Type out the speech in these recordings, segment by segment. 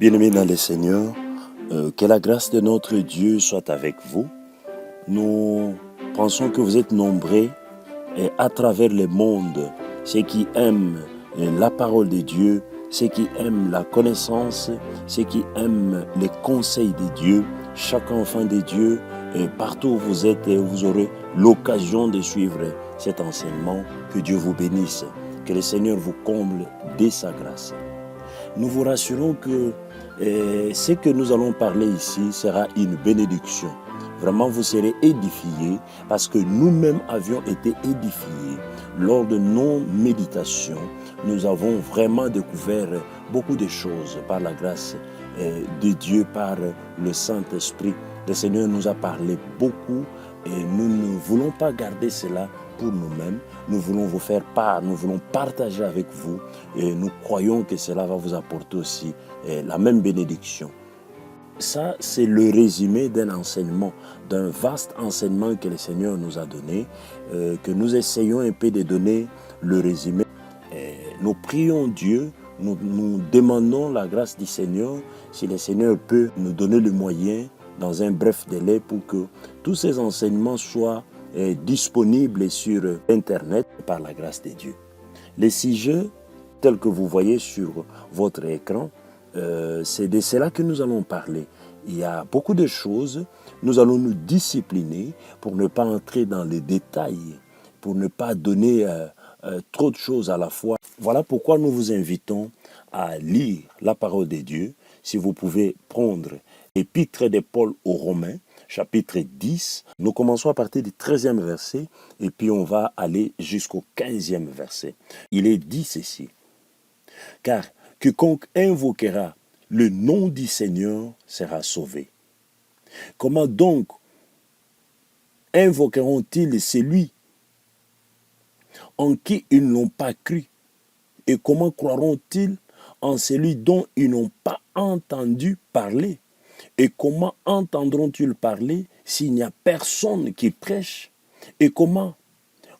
Bien-aimés dans le Seigneur, que la grâce de notre Dieu soit avec vous. Nous pensons que vous êtes nombreux à travers le monde, ceux qui aiment la parole de Dieu, ceux qui aiment la connaissance, ceux qui aiment les conseils de Dieu. Chaque enfant de Dieu, partout où vous êtes, vous aurez l'occasion de suivre cet enseignement. Que Dieu vous bénisse, que le Seigneur vous comble de sa grâce. Nous vous rassurons que ce que nous allons parler ici sera une bénédiction. Vraiment, vous serez édifiés parce que nous-mêmes avions été édifiés lors de nos méditations. Nous avons vraiment découvert beaucoup de choses par la grâce de Dieu, par le Saint-Esprit. Le Seigneur nous a parlé beaucoup et nous ne voulons pas garder cela pour nous-mêmes. Nous voulons vous faire part, nous voulons partager avec vous et nous croyons que cela va vous apporter aussi la même bénédiction. Ça, c'est le résumé d'un enseignement, d'un vaste enseignement que le Seigneur nous a donné, que nous essayons un peu de donner le résumé. Nous prions Dieu, nous demandons la grâce du Seigneur, si le Seigneur peut nous donner le moyen dans un bref délai pour que tous ces enseignements soient disponibles sur Internet par la grâce de Dieu. Les sujets tels que vous voyez sur votre écran, c'est de cela que nous allons parler. Il y a beaucoup de choses. Nous allons nous discipliner pour ne pas entrer dans les détails, pour ne pas donner trop de choses à la fois. Voilà pourquoi nous vous invitons à lire la parole de Dieu. Si vous pouvez prendre l'Épître de Paul aux Romains, chapitre 10. Nous commençons à partir du 13e verset et puis on va aller jusqu'au 15e verset. Il est dit ceci. Car quiconque invoquera le nom du Seigneur sera sauvé. Comment donc invoqueront-ils celui en qui ils n'ont pas cru? Et comment croiront-ils en celui dont ils n'ont pas entendu parler? Et comment entendront-ils parler s'il n'y a personne qui prêche? Et comment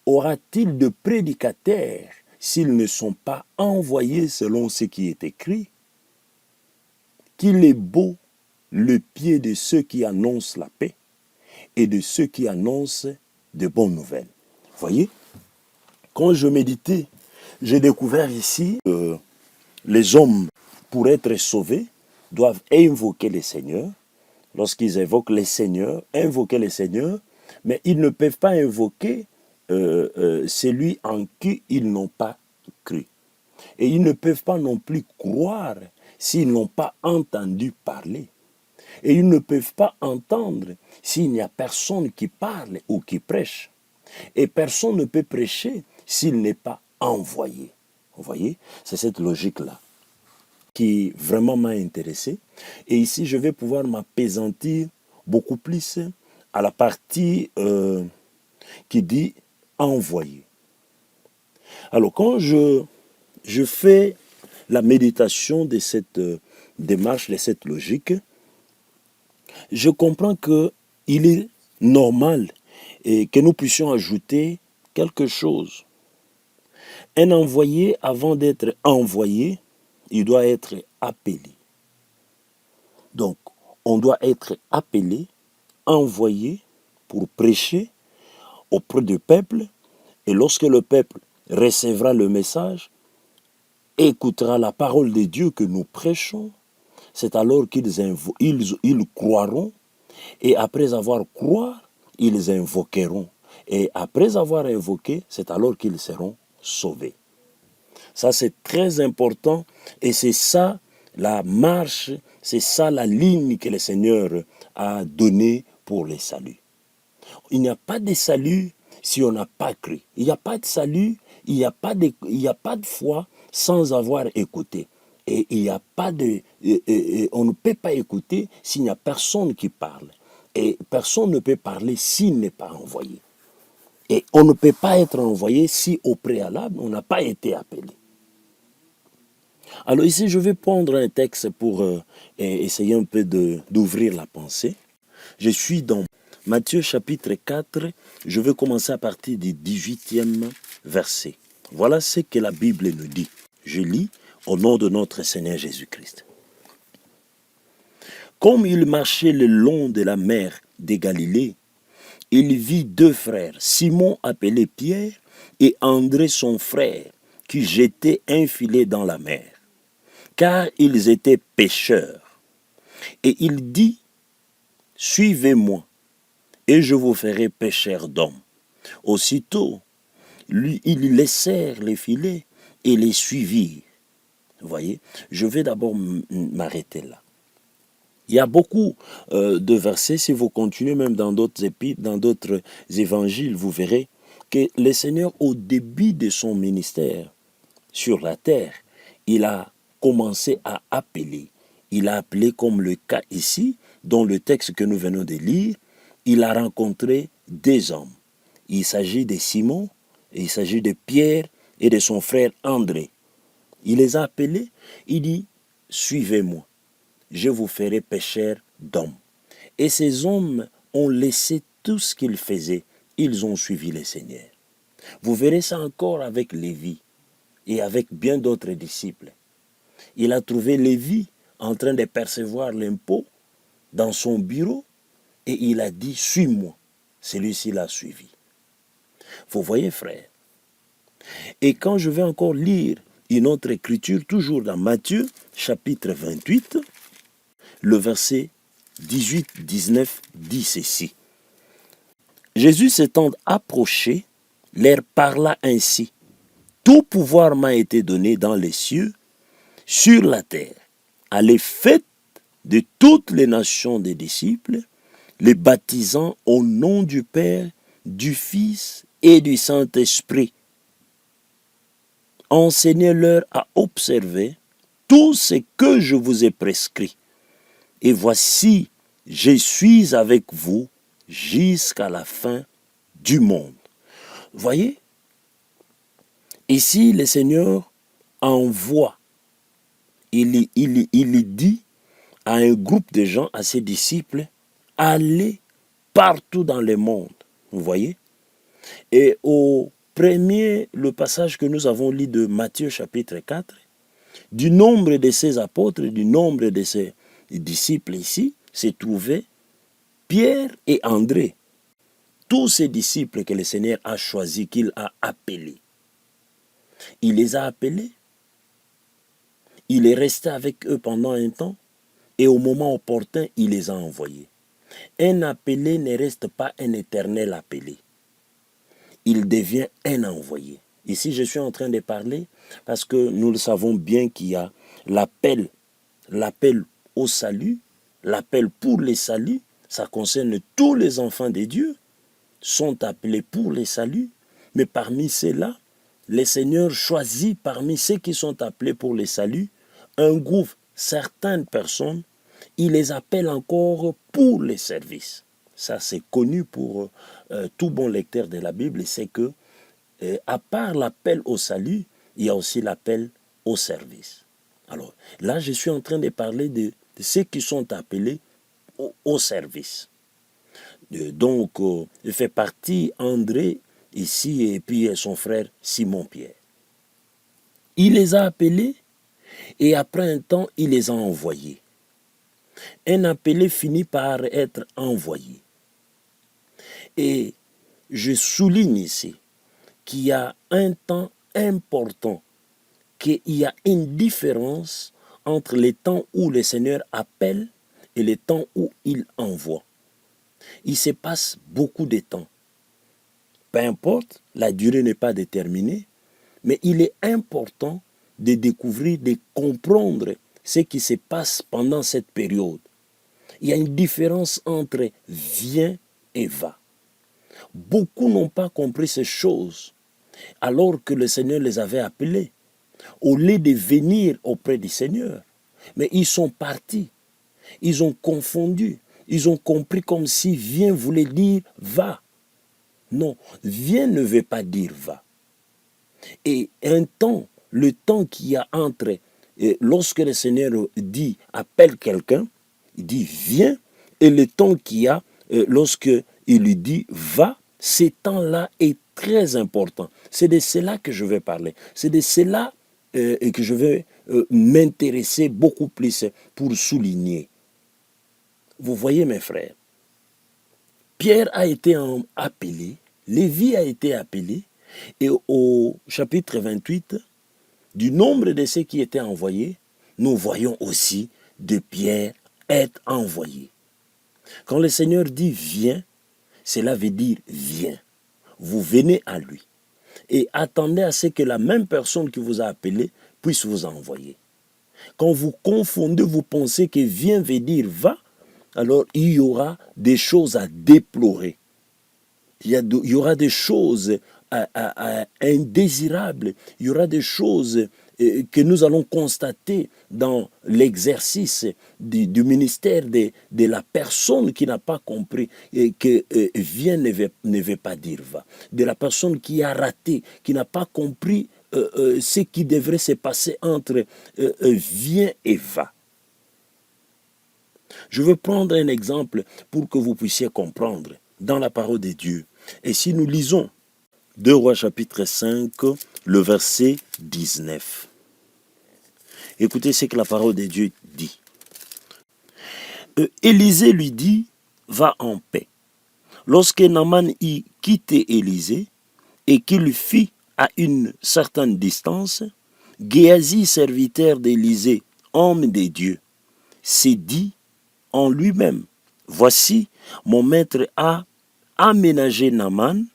aura-t-il de prédicateurs s'ils ne sont pas envoyés selon ce qui est écrit? Qu'il est beau le pied de ceux qui annoncent la paix et de ceux qui annoncent de bonnes nouvelles. Voyez, quand je méditais, j'ai découvert ici que les hommes, pour être sauvés, doivent invoquer le Seigneur. Lorsqu'ils invoquent le Seigneur, invoquer le Seigneur, mais ils ne peuvent pas invoquer celui en qui ils n'ont pas cru. Et ils ne peuvent pas non plus croire s'ils n'ont pas entendu parler. Et ils ne peuvent pas entendre s'il n'y a personne qui parle ou qui prêche. Et personne ne peut prêcher s'il n'est pas envoyé. Vous voyez, c'est cette logique-là qui vraiment m'a intéressé. Et ici, je vais pouvoir m'appesantir beaucoup plus à la partie qui dit envoyer. Alors, quand je fais la méditation de cette démarche, de cette logique, je comprends qu'il est normal et que nous puissions ajouter quelque chose. Un envoyé, avant d'être envoyé, il doit être appelé. Donc, on doit être appelé, envoyé pour prêcher auprès du peuple. Et lorsque le peuple recevra le message, écoutera la parole de Dieu que nous prêchons, c'est alors qu'ils croiront. Et après avoir cru, ils invoqueront. Et après avoir invoqué, c'est alors qu'ils seront sauvés. Ça, c'est très important et c'est ça la marche, c'est ça la ligne que le Seigneur a donnée pour les saluts. Il n'y a pas de salut si on n'a pas cru. Il n'y a pas de salut, il n'y a pas de foi sans avoir écouté. Et il n'y a pas de, on ne peut pas écouter s'il n'y a personne qui parle. Et personne ne peut parler s'il n'est pas envoyé. Et on ne peut pas être envoyé si au préalable on n'a pas été appelé. Alors ici, je vais prendre un texte pour essayer un peu d'ouvrir la pensée. Je suis dans Matthieu chapitre 4, je vais commencer à partir du 18e verset. Voilà ce que la Bible nous dit. Je lis au nom de notre Seigneur Jésus-Christ. comme il marchait le long de la mer de Galilée, il vit deux frères, Simon appelé Pierre et André son frère, qui jetaient un filet dans la mer, car ils étaient pêcheurs. Et il dit, suivez-moi, et je vous ferai pêcheurs d'hommes. Aussitôt, ils laissèrent les filets et les suivirent. Vous voyez, je vais d'abord m'arrêter là. Il y a beaucoup de versets, si vous continuez même dans d'autres épîtres, dans d'autres évangiles, vous verrez que le Seigneur, au début de son ministère sur la terre, il a commencé à appeler. Il a appelé comme le cas ici, dans le texte que nous venons de lire, il a rencontré des hommes. Il s'agit de Simon, et il s'agit de Pierre et de son frère André. Il les a appelés, il dit, suivez-moi, je vous ferai pêcheurs d'hommes. Et ces hommes ont laissé tout ce qu'ils faisaient, ils ont suivi le Seigneur. Vous verrez ça encore avec Lévi et avec bien d'autres disciples. Il a trouvé Lévi en train de percevoir l'impôt dans son bureau et il a dit, suis-moi. Celui-ci l'a suivi. Vous voyez, frère. Et quand je vais encore lire une autre écriture, toujours dans Matthieu, chapitre 28, le verset 18-19 dit ceci. Jésus s'étant approché, leur parla ainsi. Tout pouvoir m'a été donné dans les cieux, sur la terre. Allez, faites de toutes les nations des disciples, les baptisant au nom du Père, du Fils et du Saint-Esprit. Enseignez-leur à observer tout ce que je vous ai prescrit. Et voici, je suis avec vous jusqu'à la fin du monde. Voyez, ici le Seigneur envoie, il dit à un groupe de gens, à ses disciples, allez partout dans le monde. Vous voyez? Et au premier, le passage que nous avons lu de Matthieu chapitre 4, du nombre de ses apôtres, du nombre de ses disciples ici, s'est trouvé Pierre et André. Tous ces disciples que le Seigneur a choisis, qu'il a appelés. Il les a appelés, il est resté avec eux pendant un temps, et au moment opportun, il les a envoyés. Un appelé ne reste pas un éternel appelé. Il devient un envoyé. Ici, je suis en train de parler parce que nous le savons bien qu'il y a l'appel au salut, l'appel pour les saluts, ça concerne tous les enfants de Dieu, sont appelés pour les saluts, mais parmi ceux-là, le Seigneur choisit parmi ceux qui sont appelés pour les saluts, un groupe, certaines personnes, il les appelle encore pour les services. Ça, c'est connu pour tout bon lecteur de la Bible, c'est que, à part l'appel au salut, il y a aussi l'appel au service. Alors, là, je suis en train de parler de ceux qui sont appelés au service. Donc, il fait partie André ici et puis son frère Simon-Pierre. Il les a appelés et après un temps, il les a envoyés. Un appelé finit par être envoyé. Et je souligne ici qu'il y a un temps important, qu'il y a une différence entre les temps où le Seigneur appelle et les temps où il envoie. Il se passe beaucoup de temps. Peu importe, la durée n'est pas déterminée, mais il est important de découvrir, de comprendre ce qui se passe pendant cette période. Il y a une différence entre viens et va. Beaucoup n'ont pas compris ces choses alors que le Seigneur les avait appelés. Au lieu de venir auprès du Seigneur, mais ils sont partis. Ils ont confondu. Ils ont compris comme si viens voulait dire va. Non, viens ne veut pas dire va. Et un temps, le temps qu'il y a entre, lorsque le Seigneur dit appelle quelqu'un, il dit viens, et le temps qu'il y a lorsque il lui dit va, ce temps-là est très important. C'est de cela que je vais parler. C'est de cela que je vais m'intéresser beaucoup plus pour souligner. Vous voyez mes frères, Pierre a été appelé, Lévi a été appelé, et au chapitre 28, du nombre de ceux qui étaient envoyés, nous voyons aussi de Pierre être envoyé. Quand le Seigneur dit viens, cela veut dire viens. Vous venez à lui. Et attendez à ce que la même personne qui vous a appelé puisse vous envoyer. Quand vous confondez, vous pensez que viens veut dire va, alors il y aura des choses à déplorer. Il y aura des choses indésirables. Il y aura des choses que nous allons constater dans l'exercice du ministère de la personne qui n'a pas compris et que vient ne veut pas dire va. De la personne qui a raté, qui n'a pas compris ce qui devrait se passer entre vient et va. Je veux prendre un exemple pour que vous puissiez comprendre dans la parole de Dieu. Et si nous lisons 2 Rois chapitre 5, le verset 19. Écoutez ce que la parole de Dieu dit. Élisée lui dit, va en paix. Lorsque Naaman eut quitté Élisée et qu'il fit à une certaine distance, Géasi, serviteur d'Élisée, homme de Dieu, s'est dit en lui-même, voici, mon maître a aménagé Naaman,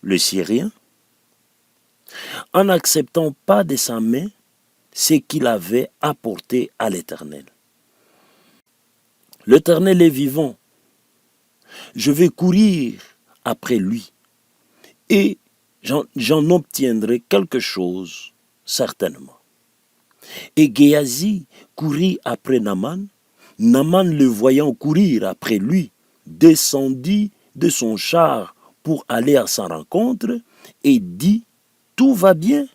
le Syrien, en n'acceptant pas de sa main ce qu'il avait apporté à l'Éternel. L'Éternel est vivant. Je vais courir après lui et j'en obtiendrai quelque chose, certainement. Et Géasi courut après Naaman. Naaman, le voyant courir après lui, descendit de son char pour aller à sa rencontre et dit, tout va bien.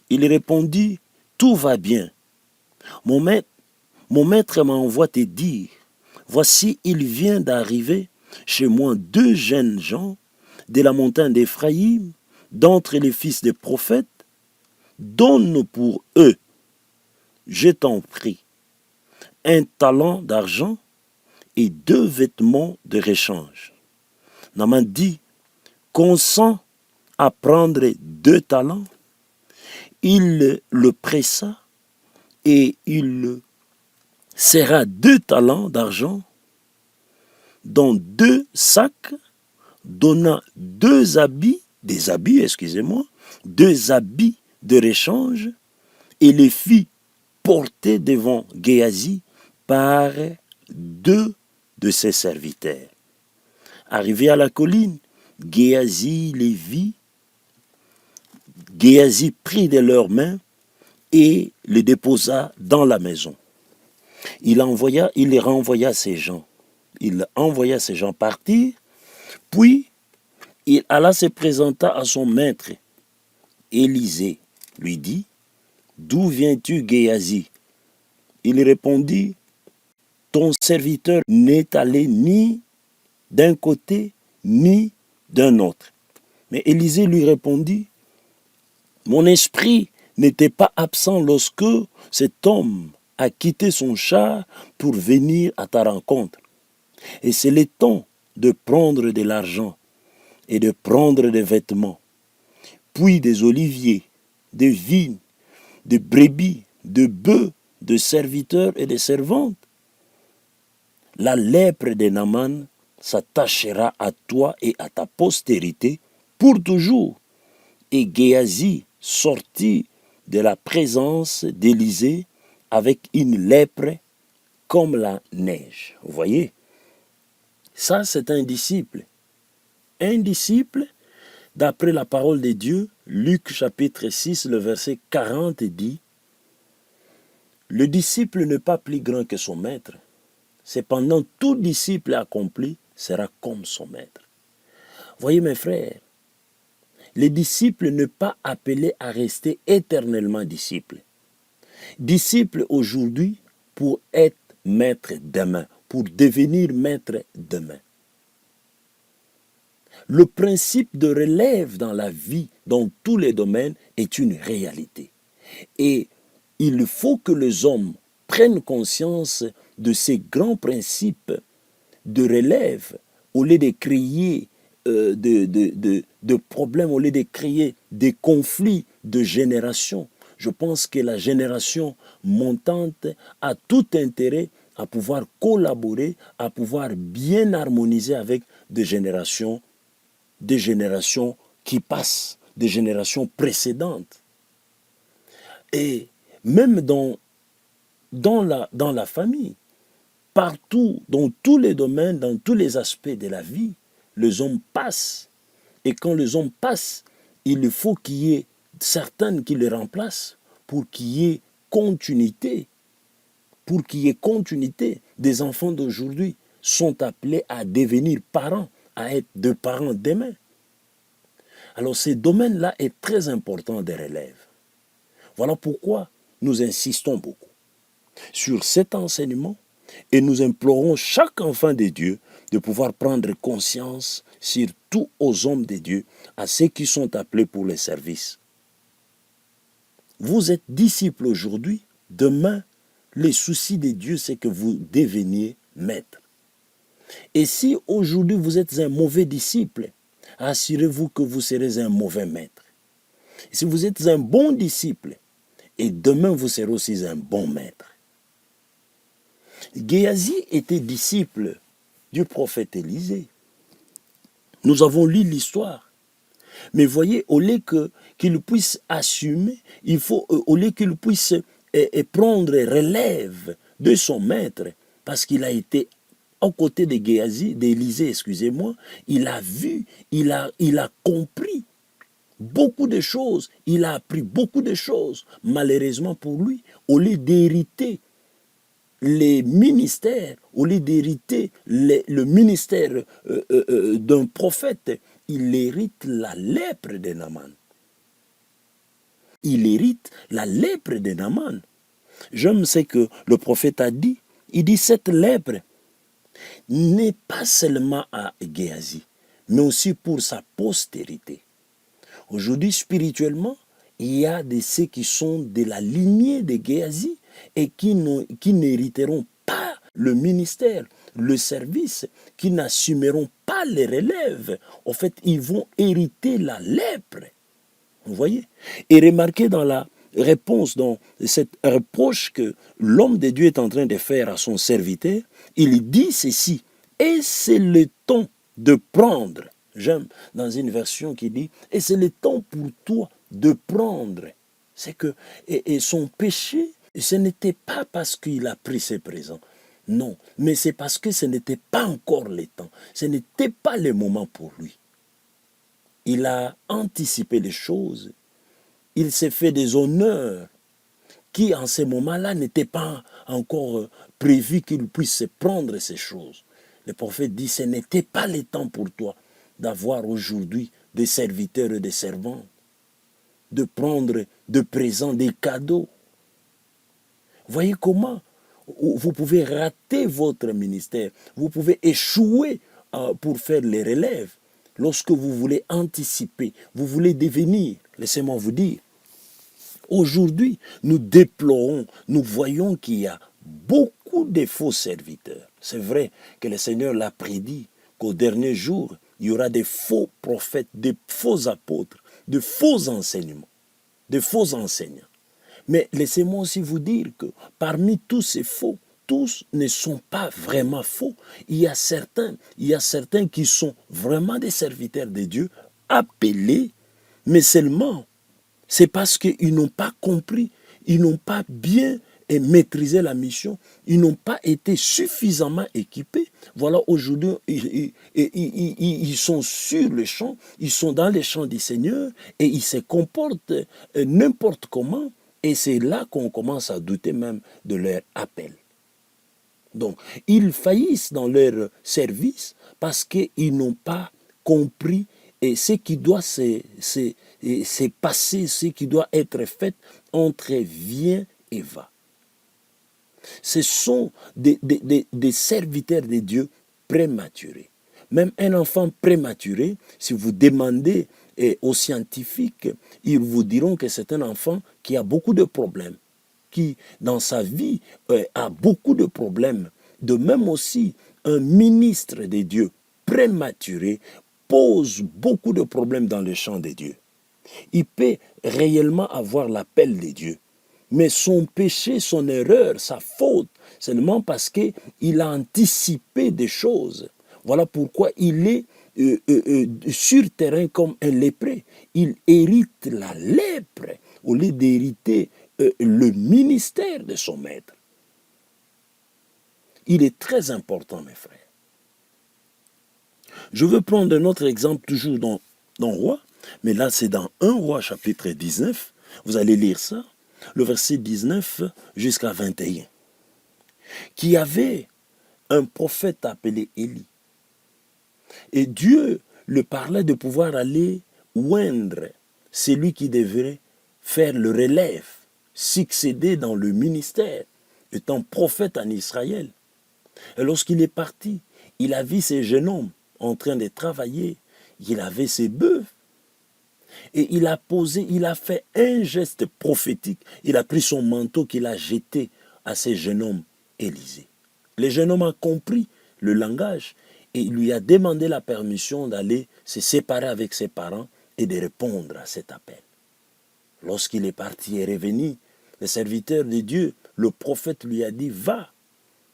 Il répondit, tout va bien. Mon maître m'envoie te dire, voici, il vient d'arriver chez moi 2 jeunes gens de la montagne d'Éphraïm, d'entre les fils des prophètes, donne pour eux, je t'en prie, 1 talent d'argent et 2 vêtements de réchange. Naaman dit, consent à prendre 2 talents. Il le pressa et il serra 2 talents d'argent dans 2 sacs, donna 2 habits, 2 habits de réchange et les fit porter devant Géasi par 2 de ses serviteurs. Arrivé à la colline, Géasi les vit. Géasi prit de leurs mains et les déposa dans la maison. Il les renvoya ces gens. Il envoya ces gens partir, puis il alla se présenta à son maître. Élisée lui dit, d'où viens-tu, Géasi? Il répondit, ton serviteur n'est allé ni d'un côté ni d'un autre. Mais Élisée lui répondit, mon esprit n'était pas absent lorsque cet homme a quitté son char pour venir à ta rencontre. Et c'est le temps de prendre de l'argent et de prendre des vêtements, puis des oliviers, des vignes, des brebis, de bœufs, de serviteurs et de servantes. La lèpre de Naaman s'attachera à toi et à ta postérité pour toujours. Et Géasi sortit de la présence d'Élisée avec une lèpre comme la neige. Vous voyez? Ça, c'est un disciple. Un disciple, d'après la parole de Dieu, Luc chapitre 6, le verset 40 dit, le disciple n'est pas plus grand que son maître. Cependant, tout disciple accompli sera comme son maître. Voyez mes frères, les disciples ne sont pas appelés à rester éternellement disciples. Disciples aujourd'hui pour être maître demain, pour devenir maître demain. Le principe de relève dans la vie, dans tous les domaines, est une réalité. Et il faut que les hommes prennent conscience de ces grands principes de relève, au lieu de créer de problèmes, au lieu de créer des conflits de génération. Je pense que la génération montante a tout intérêt à pouvoir collaborer, à pouvoir bien harmoniser avec des générations qui passent, des générations précédentes. Et même dans la famille, partout, dans tous les domaines, dans tous les aspects de la vie, les hommes passent. Et quand les hommes passent, il faut qu'il y ait certaines qui les remplacent pour qu'il y ait continuité. Pour qu'il y ait continuité. Des enfants d'aujourd'hui sont appelés à devenir parents, à être de parents demain. Alors ce domaine-là est très important des relèves. Voilà pourquoi nous insistons beaucoup sur cet enseignement et nous implorons chaque enfant de Dieu de pouvoir prendre conscience, surtout aux hommes de Dieu, à ceux qui sont appelés pour le service. Vous êtes disciples aujourd'hui, demain, les soucis de Dieu, c'est que vous deveniez maître. Et si aujourd'hui vous êtes un mauvais disciple, assurez-vous que vous serez un mauvais maître. Et si vous êtes un bon disciple, et demain vous serez aussi un bon maître. Géasi était disciple du prophète Élisée. Nous avons lu l'histoire. Mais voyez, au lieu qu'il puisse assumer, au lieu qu'il puisse prendre relève de son maître, parce qu'il a été aux côtés de Géasi, d'Élisée, excusez-moi, il a vu, il a compris beaucoup de choses, il a appris beaucoup de choses. Malheureusement pour lui, au lieu d'hériter les ministères, au lieu d'hériter le ministère d'un prophète, il hérite la lèpre de Naaman. Il hérite la lèpre de Naaman. J'aime ce que le prophète a dit. Il dit cette lèpre n'est pas seulement à Géasi, mais aussi pour sa postérité. Aujourd'hui, spirituellement, il y a de ceux qui sont de la lignée de Géasi et qui n'hériteront pas le ministère, le service, qui n'assumeront pas les relèves. En fait, ils vont hériter la lèpre. Vous voyez? Et remarquez dans la réponse, dans cette reproche que l'homme de Dieu est en train de faire à son serviteur, il dit ceci: et c'est le temps de prendre. J'aime dans une version qui dit, et c'est le temps pour toi de prendre. C'est que et son péché, ce n'était pas parce qu'il a pris ses présents. Non, mais c'est parce que ce n'était pas encore le temps. Ce n'était pas le moment pour lui. Il a anticipé les choses. Il s'est fait des honneurs qui, en ce moment-là, n'étaient pas encore prévus qu'il puisse prendre ces choses. Le prophète dit, ce n'était pas le temps pour toi d'avoir aujourd'hui des serviteurs et des servants, de prendre de présents, des cadeaux. Voyez comment vous pouvez rater votre ministère, vous pouvez échouer pour faire les relèves. Lorsque vous voulez anticiper, vous voulez devenir, laissez-moi vous dire, aujourd'hui, nous déplorons, nous voyons qu'il y a beaucoup de faux serviteurs. C'est vrai que le Seigneur l'a prédit, qu'au dernier jour, il y aura des faux prophètes, des faux apôtres, de faux enseignements, de faux enseignants. Mais laissez-moi aussi vous dire que parmi tous ces faux, tous ne sont pas vraiment faux. Il y a certains qui sont vraiment des serviteurs de Dieu, appelés, mais seulement, c'est parce qu'ils n'ont pas compris, ils n'ont pas bien maîtrisé la mission, ils n'ont pas été suffisamment équipés. Voilà, aujourd'hui, ils sont sur le champ, ils sont dans les champs du Seigneur et ils se comportent n'importe comment. Et c'est là qu'on commence à douter même de leur appel. Donc, ils faillissent dans leur service parce qu'ils n'ont pas compris ce qui doit se passer, ce qui doit être fait entre vient et va. Ce sont des serviteurs de Dieu prématurés. Même un enfant prématuré, si vous demandez aux scientifiques, ils vous diront que c'est un enfant qui a beaucoup de problèmes. qui, dans sa vie, a beaucoup de problèmes. De même aussi, un ministre de Dieu prématuré pose beaucoup de problèmes dans le champ de Dieu. Il peut réellement avoir l'appel de Dieu. Mais son péché, son erreur, sa faute, seulement parce qu'il a anticipé des choses. Voilà pourquoi il est sur terrain comme un lépreux. Il hérite la lèpre au lieu d'hériter le ministère de son maître. Il est très important, mes frères. Je veux prendre un autre exemple, toujours dans Roi, mais là c'est dans 1 Roi chapitre 19. Vous allez lire ça, le verset 19 jusqu'à 21. Qui avait un prophète appelé Élie. Et Dieu le parlait de pouvoir aller oindre celui qui devrait faire le relève, succéder dans le ministère, étant prophète en Israël. Et lorsqu'il est parti, il a vu ces jeunes hommes en train de travailler. Il avait ses bœufs. Et il a fait un geste prophétique. Il a pris son manteau qu'il a jeté à ces jeunes hommes Élisée. Le jeune homme a compris le langage et il lui a demandé la permission d'aller se séparer avec ses parents et de répondre à cet appel. Lorsqu'il est parti et revenu, le serviteur de Dieu, le prophète lui a dit, va,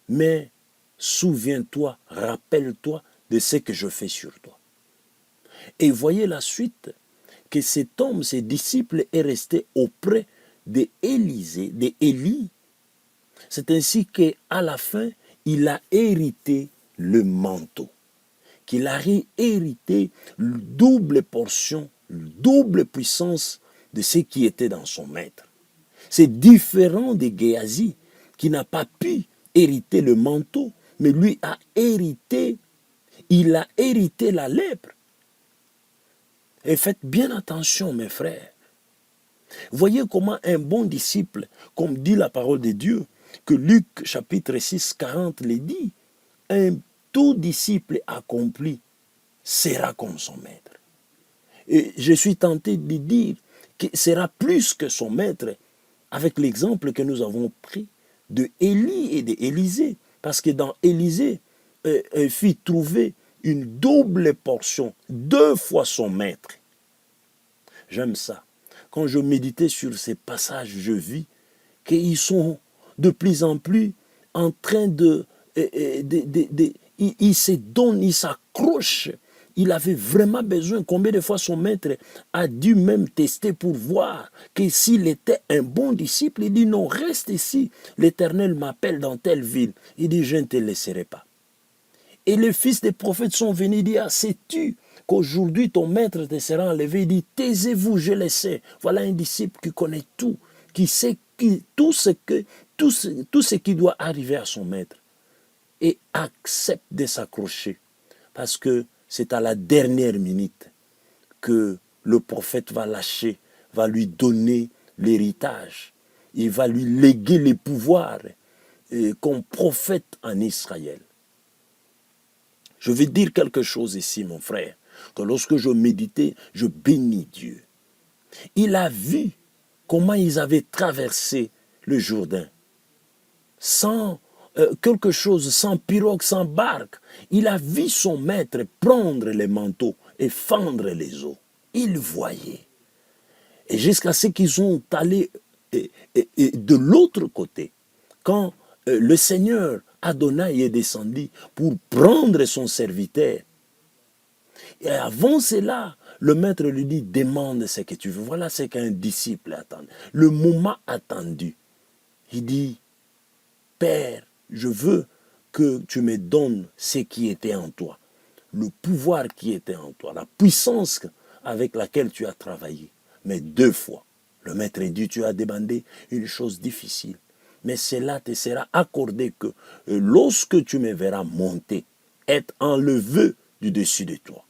mais souviens-toi, rappelle-toi de ce que je fais sur toi. Et voyez la suite, que cet homme, ses disciples, est resté auprès d'Élisée, d'Élie. C'est ainsi qu'à la fin, il a hérité le manteau, qu'il a hérité une double portion, une double puissance de ce qui était dans son maître. C'est différent de Géasi, qui n'a pas pu hériter le manteau, mais lui a hérité, il a hérité la lèpre. Et faites bien attention, mes frères. Voyez comment un bon disciple, comme dit la parole de Dieu, que Luc chapitre 6, 40 le dit, un tout disciple accompli sera comme son maître. Et je suis tenté de dire que sera plus que son maître, avec l'exemple que nous avons pris de Élie et d'Élisée. Parce que dans Élisée, fit trouver une double portion, 2 fois son maître. J'aime ça. Quand je méditais sur ces passages, je vis qu'ils sont de plus en plus en train il se donne, il s'accroche. Il avait vraiment besoin. Combien de fois son maître a dû même tester pour voir que s'il était un bon disciple, il dit non, reste ici. L'Éternel m'appelle dans telle ville. Il dit, je ne te laisserai pas. Et les fils des prophètes sont venus dire, ah, sais-tu qu'aujourd'hui ton maître te sera enlevé? Il dit, taisez-vous, je le sais. Voilà un disciple qui connaît tout, qui sait tout ce qui doit arriver à son maître. Et accepte de s'accrocher. Parce que c'est à la dernière minute que le prophète va lâcher, va lui donner l'héritage. Il va lui léguer les pouvoirs comme prophète en Israël. Je vais dire quelque chose ici, mon frère, que lorsque je méditais, je bénis Dieu. Il a vu comment ils avaient traversé le Jourdain sans quelque chose, sans pirogue, sans barque. Il a vu son maître prendre les manteaux et fendre les eaux. Il voyait. Et jusqu'à ce qu'ils sont allés de l'autre côté, quand le Seigneur Adonai est descendu pour prendre son serviteur. Et avant cela, le maître lui dit, demande ce que tu veux. Voilà ce qu'un disciple attend. Le moment attendu. Il dit, Père, je veux que tu me donnes ce qui était en toi, le pouvoir qui était en toi, la puissance avec laquelle tu as travaillé. Mais 2 fois, le maître dit, tu as demandé une chose difficile. Mais cela te sera accordé que lorsque tu me verras monter, être enlevé du dessus de toi.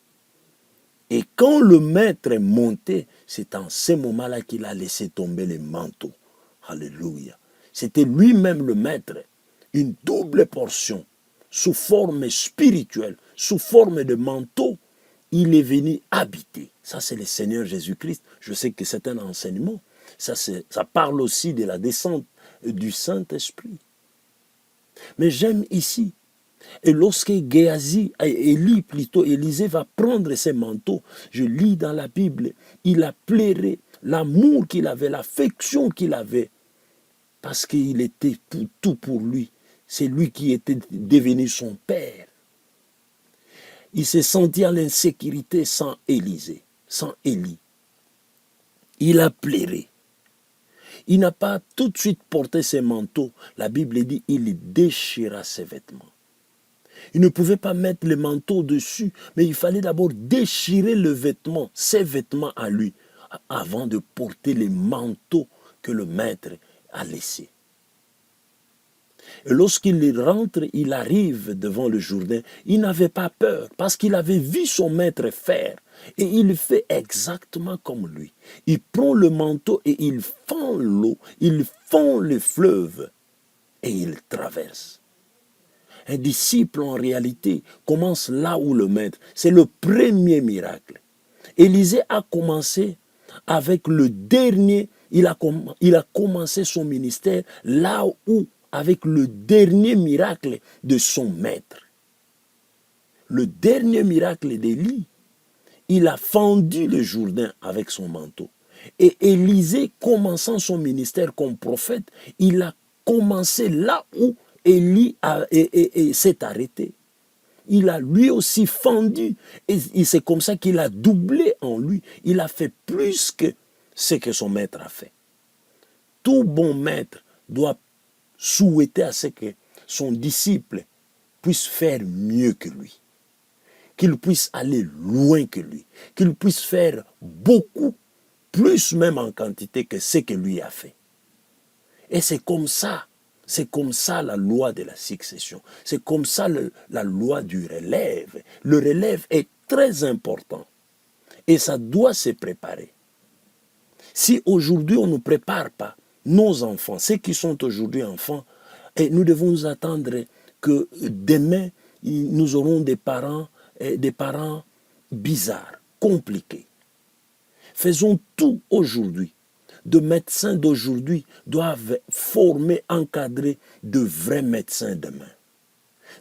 Et quand le maître est monté, c'est en ce moment-là qu'il a laissé tomber les manteaux. Alléluia. C'était lui-même le maître. Une double portion, sous forme spirituelle, sous forme de manteau, il est venu habiter. Ça, c'est le Seigneur Jésus-Christ. Je sais que c'est un enseignement. Ça parle aussi de la descente du Saint-Esprit. Mais j'aime ici. Et lorsque Élisée va prendre ses manteaux, je lis dans la Bible, il a pleuré l'amour qu'il avait, l'affection qu'il avait, parce qu'il était tout pour lui. C'est lui qui était devenu son père. Il s'est senti en l'insécurité sans Élisée, sans Élie. Il a pleuré. Il n'a pas tout de suite porté ses manteaux. La Bible dit il déchira ses vêtements. Il ne pouvait pas mettre le manteau dessus, mais il fallait d'abord déchirer le vêtement, ses vêtements à lui, avant de porter les manteaux que le maître a laissés. Et lorsqu'il rentre, il arrive devant le Jourdain, il n'avait pas peur, parce qu'il avait vu son maître faire. Et il fait exactement comme lui. Il prend le manteau et il fend l'eau, il fend le fleuve et il traverse. Un disciple, en réalité, commence là où le maître. C'est le premier miracle. Élisée a commencé avec le dernier, il a commencé son ministère là où, avec le dernier miracle de son maître. Le dernier miracle d'Élie, il a fendu le Jourdain avec son manteau. Et Élisée, commençant son ministère comme prophète, il a commencé là où Élie s'est arrêté. Il a lui aussi fendu. Et c'est comme ça qu'il a doublé en lui. Il a fait plus que ce que son maître a fait. Tout bon maître doit souhaiter à ce que son disciple puisse faire mieux que lui. Qu'il puisse aller loin que lui. Qu'il puisse faire beaucoup, plus même en quantité que ce que lui a fait. Et c'est comme ça la loi de la succession. C'est comme ça la loi du relève. Le relève est très important. Et ça doit se préparer. Si aujourd'hui on ne prépare pas nos enfants, ceux qui sont aujourd'hui enfants, et nous devons nous attendre que demain, nous aurons des parents bizarres, compliqués. Faisons tout aujourd'hui. De médecins d'aujourd'hui doivent former, encadrer de vrais médecins demain.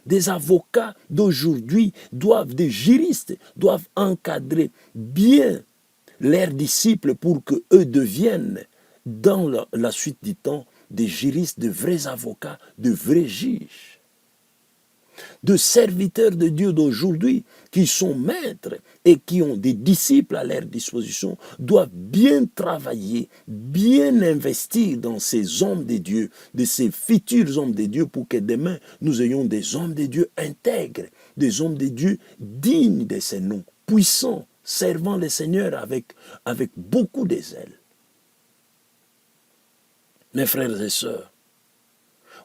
Des avocats d'aujourd'hui des juristes doivent encadrer bien leurs disciples pour qu'eux deviennent, dans la suite du temps, des juristes, de vrais avocats, de vrais juges. De serviteurs de Dieu d'aujourd'hui qui sont maîtres et qui ont des disciples à leur disposition doivent bien travailler, bien investir dans ces hommes de Dieu, de ces futurs hommes de Dieu pour que demain nous ayons des hommes de Dieu intègres, des hommes de Dieu dignes de ces noms, puissants, servant le Seigneur avec beaucoup de zèle. Mes frères et sœurs,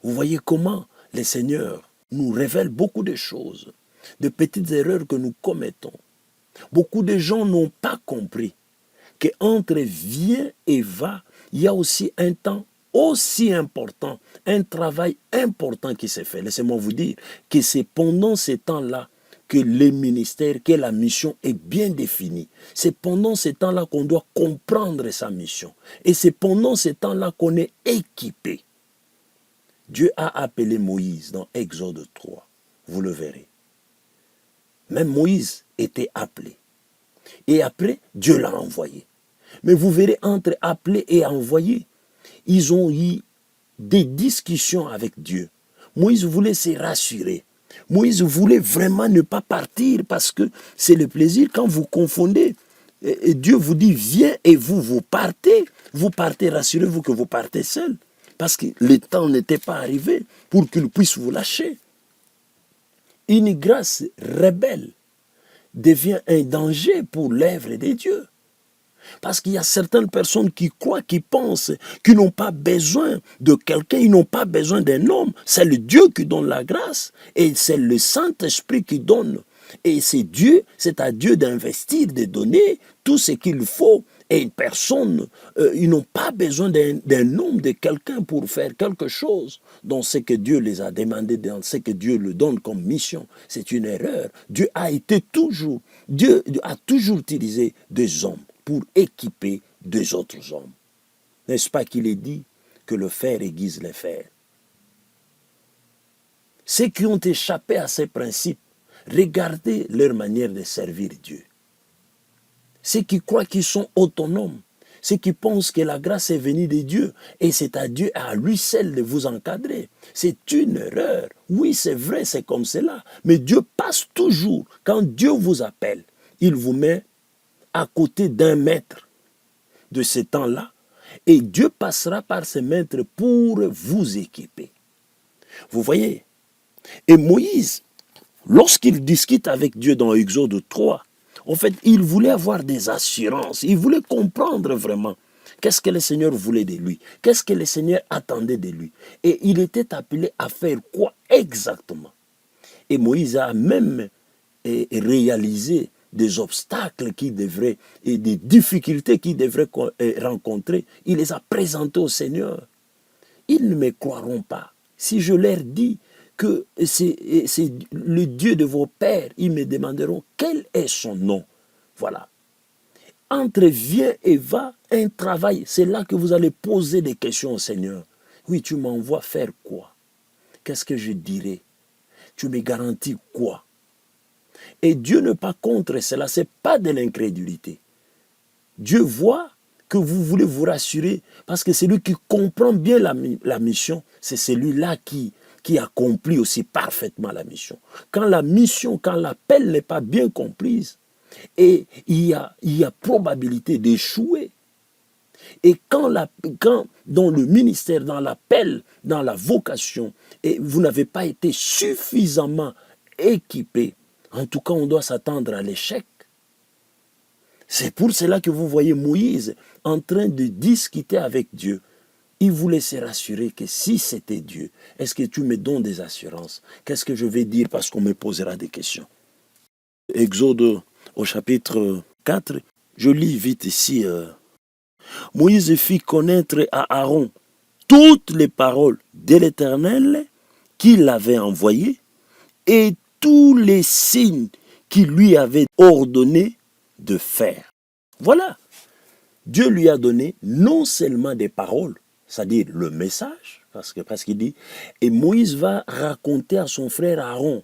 vous voyez comment le Seigneur nous révèle beaucoup de choses, de petites erreurs que nous commettons. Beaucoup de gens n'ont pas compris qu'entre vient et va, il y a aussi un temps aussi important, un travail important qui s'est fait. Laissez-moi vous dire que c'est pendant ces temps-là que les ministères, que la mission est bien définie. C'est pendant ces temps-là qu'on doit comprendre sa mission. Et c'est pendant ces temps-là qu'on est équipé. Dieu a appelé Moïse dans Exode 3. Vous le verrez. Même Moïse était appelé. Et après, Dieu l'a envoyé. Mais vous verrez, entre appelé et envoyé, ils ont eu des discussions avec Dieu. Moïse voulait se rassurer. Moïse voulait vraiment ne pas partir parce que c'est le plaisir quand vous confondez. Et Dieu vous dit, viens et vous partez. Vous partez, rassurez-vous que vous partez seul. Parce que le temps n'était pas arrivé pour qu'il puisse vous lâcher. Une grâce rebelle devient un danger pour l'œuvre de Dieu. Parce qu'il y a certaines personnes qui croient, qui pensent qu'ils n'ont pas besoin de quelqu'un, ils n'ont pas besoin d'un homme. C'est le Dieu qui donne la grâce et c'est le Saint-Esprit qui donne. Et c'est à Dieu d'investir, de donner tout ce qu'il faut. Et une personne, ils n'ont pas besoin d'un homme, de quelqu'un pour faire quelque chose dans ce que Dieu les a demandé, dans ce que Dieu leur donne comme mission. C'est une erreur. Dieu a toujours utilisé des hommes pour équiper des autres hommes. N'est-ce pas qu'il est dit que le fer aiguise les fers. Ceux qui ont échappé à ces principes, regardez leur manière de servir Dieu. Ceux qui croient qu'ils sont autonomes, ceux qui pensent que la grâce est venue de Dieu et c'est à Dieu, à lui seul de vous encadrer. C'est une erreur. Oui, c'est vrai, c'est comme cela. Mais Dieu passe toujours. Quand Dieu vous appelle, il vous met à côté d'un maître de ce temps-là et Dieu passera par ce maître pour vous équiper. Vous voyez? Et Moïse, lorsqu'il discute avec Dieu dans Exode 3, en fait, il voulait avoir des assurances. Il voulait comprendre vraiment qu'est-ce que le Seigneur voulait de lui. Qu'est-ce que le Seigneur attendait de lui. Et il était appelé à faire quoi exactement. Et Moïse a même réalisé des obstacles qu'il devrait, et des difficultés qu'il devrait rencontrer. Il les a présentés au Seigneur. Ils ne me croiront pas. Si je leur dis que c'est le Dieu de vos pères, ils me demanderont quel est son nom. Voilà. Entre viens et va, un travail, c'est là que vous allez poser des questions au Seigneur. Oui, tu m'envoies faire quoi? Qu'est-ce que je dirais? Tu me garantis quoi? Et Dieu n'est pas contre cela, ce n'est pas de l'incrédulité. Dieu voit que vous voulez vous rassurer parce que celui qui comprend bien la mission, c'est celui-là qui accomplit aussi parfaitement la mission. Quand la mission, quand l'appel n'est pas bien comprise, et il y a probabilité d'échouer. Et quand dans le ministère, dans l'appel, dans la vocation, et vous n'avez pas été suffisamment équipé, en tout cas on doit s'attendre à l'échec. C'est pour cela que vous voyez Moïse en train de discuter avec Dieu. Il voulait se rassurer que si c'était Dieu, est-ce que tu me donnes des assurances? Qu'est-ce que je vais dire parce qu'on me posera des questions? Exode au chapitre 4, je lis vite ici. Moïse fit connaître à Aaron toutes les paroles de l'Éternel qu'il avait envoyées et tous les signes qu'il lui avait ordonné de faire. Voilà. Dieu lui a donné non seulement des paroles, c'est-à-dire le message, parce qu'il dit, et Moïse va raconter à son frère Aaron.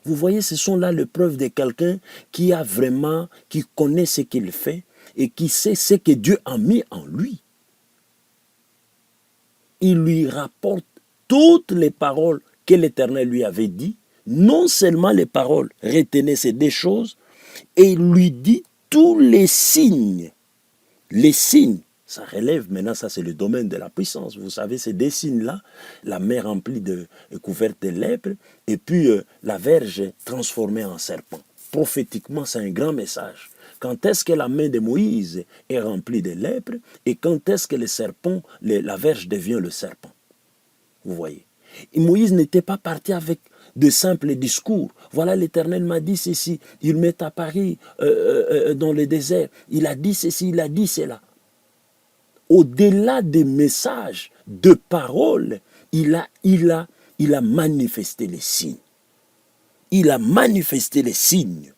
Vous voyez, ce sont là les preuves de quelqu'un qui connaît ce qu'il fait et qui sait ce que Dieu a mis en lui. Il lui rapporte toutes les paroles que l'Éternel lui avait dit, non seulement les paroles, retenez ces deux choses, et il lui dit tous les signes. Les signes, ça relève maintenant, ça c'est le domaine de la puissance. Vous savez, ces deux signes-là, la mer remplie couverte de lèpre, et puis la verge transformée en serpent. Prophétiquement, c'est un grand message. Quand est-ce que la main de Moïse est remplie de lèpre, et quand est-ce que le serpent, la verge devient le serpent? Vous voyez. Et Moïse n'était pas parti avec de simples discours. Voilà, l'Éternel m'a dit ceci. Il m'est apparu dans le désert. Il a dit ceci, il a dit cela. Au-delà des messages, de paroles, il a manifesté les signes. Il a manifesté les signes.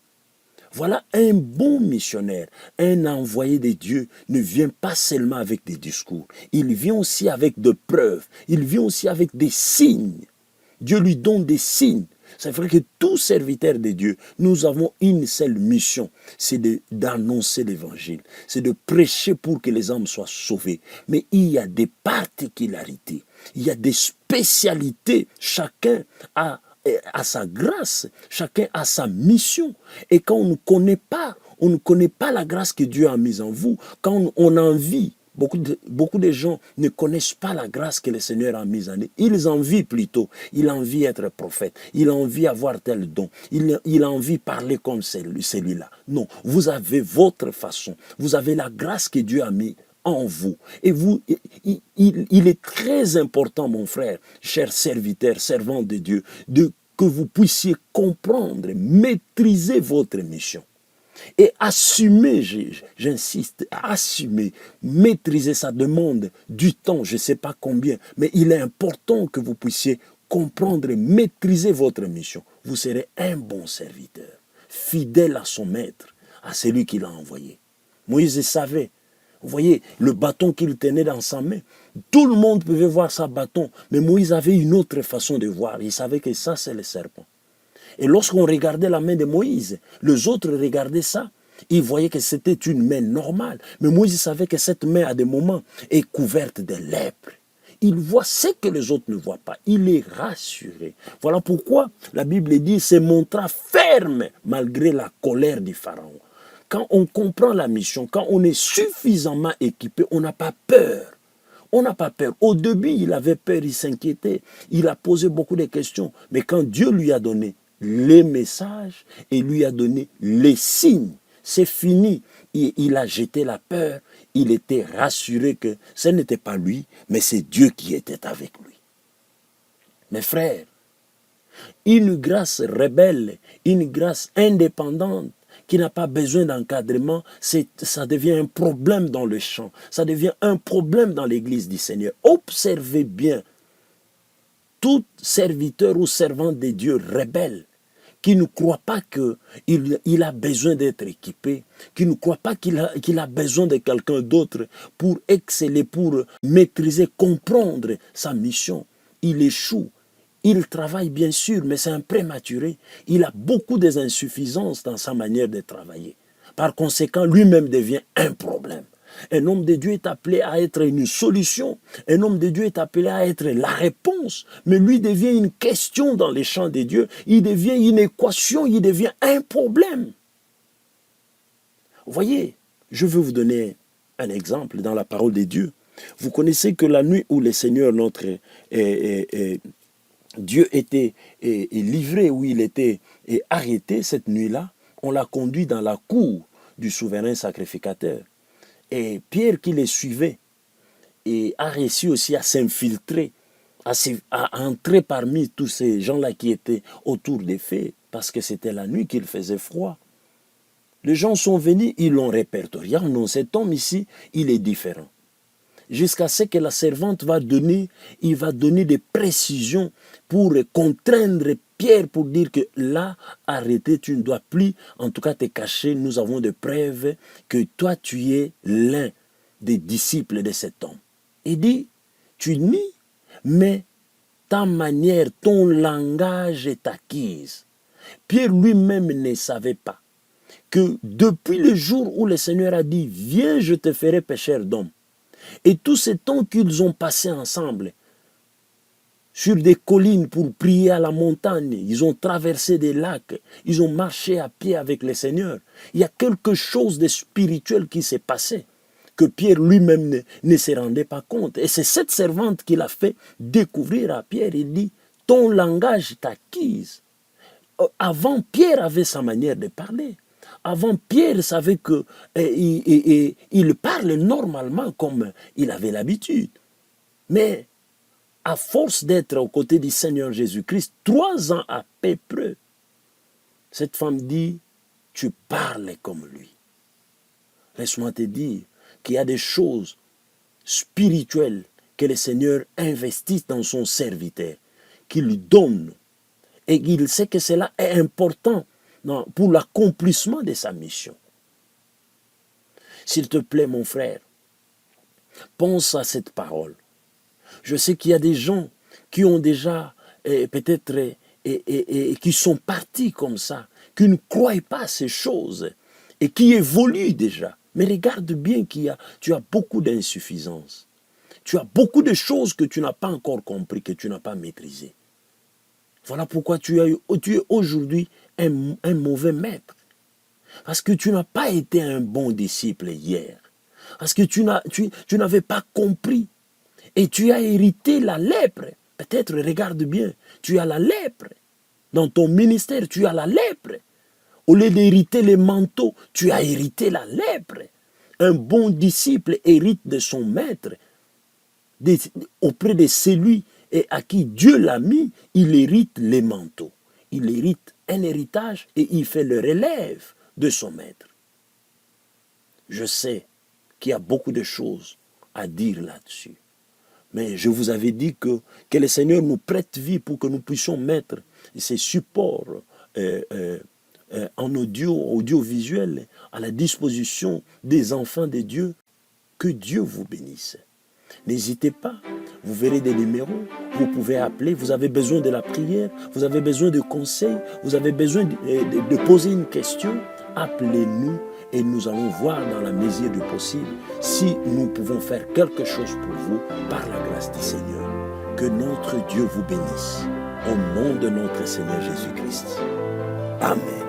Voilà, un bon missionnaire, un envoyé de Dieu ne vient pas seulement avec des discours. Il vient aussi avec des preuves. Il vient aussi avec des signes. Dieu lui donne des signes. C'est vrai que tous serviteurs de Dieu, nous avons une seule mission, c'est d'annoncer l'évangile, c'est de prêcher pour que les âmes soient sauvées. Mais il y a des particularités, il y a des spécialités, chacun a sa grâce, chacun a sa mission. Et quand on ne connaît pas la grâce que Dieu a mise en vous, quand on envie, beaucoup de gens ne connaissent pas la grâce que le Seigneur a mise en eux. Ils envient plutôt. Ils envient être prophète. Ils envient avoir tel don. Ils envient parler comme celui-là. Non, vous avez votre façon. Vous avez la grâce que Dieu a mise en vous. Et vous, il est très important, mon frère, cher serviteur, servant de Dieu, que vous puissiez comprendre, maîtriser votre mission. Et assumer, j'insiste, assumer, maîtriser, ça demande du temps, je ne sais pas combien, mais il est important que vous puissiez comprendre et maîtriser votre mission. Vous serez un bon serviteur, fidèle à son maître, à celui qui l'a envoyé. Moïse savait, vous voyez, le bâton qu'il tenait dans sa main, Tout le monde pouvait voir ça bâton, mais Moïse avait une autre façon de voir. Il savait que ça, c'est le serpent. Et lorsqu'on regardait la main de Moïse, les autres regardaient ça. Ils voyaient que c'était une main normale. Mais Moïse savait que cette main, à des moments, est couverte de lèpre. Il voit ce que les autres ne voient pas. Il est rassuré. Voilà pourquoi la Bible dit, se montra ferme malgré la colère du Pharaon. Quand on comprend la mission, quand on est suffisamment équipé, on n'a pas peur. On n'a pas peur. Au début, il avait peur, il s'inquiétait, il a posé beaucoup de questions. Mais quand Dieu lui a donné les messages et lui a donné les signes, c'est fini. Il a jeté la peur, il était rassuré que ce n'était pas lui, mais c'est Dieu qui était avec lui. Mes frères, une grâce rebelle, une grâce indépendante, qui n'a pas besoin d'encadrement, ça devient un problème dans le champ, ça devient un problème dans l'église du Seigneur. Observez bien, tout serviteur ou servant de Dieu rebelle, qui ne croit pas qu'il a besoin d'être équipé, qui ne croit pas qu'il a besoin de quelqu'un d'autre pour exceller, pour maîtriser, comprendre sa mission, il échoue. Il travaille bien sûr, mais c'est un prématuré. Il a beaucoup d'insuffisances dans sa manière de travailler. Par conséquent, lui-même devient un problème. Un homme de Dieu est appelé à être une solution. Un homme de Dieu est appelé à être la réponse. Mais lui devient une question dans les champs de Dieu. Il devient une équation, il devient un problème. Vous voyez, je veux vous donner un exemple dans la parole de Dieu. Vous connaissez que la nuit où le Seigneur, notre Dieu était livré, où il était arrêté cette nuit-là, on l'a conduit dans la cour du souverain sacrificateur. Et Pierre qui les suivait et a réussi aussi à s'infiltrer, à entrer parmi tous ces gens-là qui étaient autour des faits, parce que c'était la nuit qu'il faisait froid. Les gens sont venus, ils l'ont répertorié. Non, cet homme ici, il est différent. Jusqu'à ce que la servante va donner des précisions pour contraindre Pierre pour dire que là, arrêtez, tu ne dois plus, en tout cas te cacher, nous avons des preuves que toi tu es l'un des disciples de cet homme. Il dit, tu nies, mais ta manière, ton langage est acquise. Pierre lui-même ne savait pas que depuis le jour où le Seigneur a dit, viens, je te ferai pécheur d'hommes, et tout ce temps qu'ils ont passé ensemble, sur des collines pour prier à la montagne, ils ont traversé des lacs, ils ont marché à pied avec le Seigneur. Il y a quelque chose de spirituel qui s'est passé, que Pierre lui-même ne se rendait pas compte. Et c'est cette servante qui l'a fait découvrir à Pierre. Il dit, ton langage t'acquise. Avant, Pierre avait sa manière de parler. Avant, Pierre savait qu'il parle normalement comme il avait l'habitude. Mais à force d'être aux côtés du Seigneur Jésus-Christ, 3 ans à peu près, cette femme dit, tu parles comme lui. Laisse-moi te dire qu'il y a des choses spirituelles que le Seigneur investit dans son serviteur, qu'il lui donne. Et il sait que cela est important pour l'accomplissement de sa mission. S'il te plaît, mon frère, pense à cette parole. Je sais qu'il y a des gens qui ont déjà peut-être qui sont partis comme ça, qui ne croient pas à ces choses et qui évoluent déjà. Mais regarde bien tu as beaucoup d'insuffisances. Tu as beaucoup de choses que tu n'as pas encore compris, que tu n'as pas maîtrisées. Voilà pourquoi tu es aujourd'hui un mauvais maître. Parce que tu n'as pas été un bon disciple hier. Parce que tu n'avais pas compris. Et tu as hérité la lèpre. Peut-être, regarde bien, tu as la lèpre. Dans ton ministère, tu as la lèpre. Au lieu d'hériter les manteaux, tu as hérité la lèpre. Un bon disciple hérite de son maître. Auprès de celui à qui Dieu l'a mis, il hérite les manteaux. Il hérite un héritage et il fait le relève de son maître. Je sais qu'il y a beaucoup de choses à dire là-dessus. Mais je vous avais dit que le Seigneur nous prête vie pour que nous puissions mettre ces supports en audiovisuel à la disposition des enfants de Dieu. Que Dieu vous bénisse. N'hésitez pas. Vous verrez des numéros, vous pouvez appeler, vous avez besoin de la prière, vous avez besoin de conseils, vous avez besoin de poser une question. Appelez-nous et nous allons voir dans la mesure du possible si nous pouvons faire quelque chose pour vous par la grâce du Seigneur. Que notre Dieu vous bénisse. Au nom de notre Seigneur Jésus-Christ. Amen.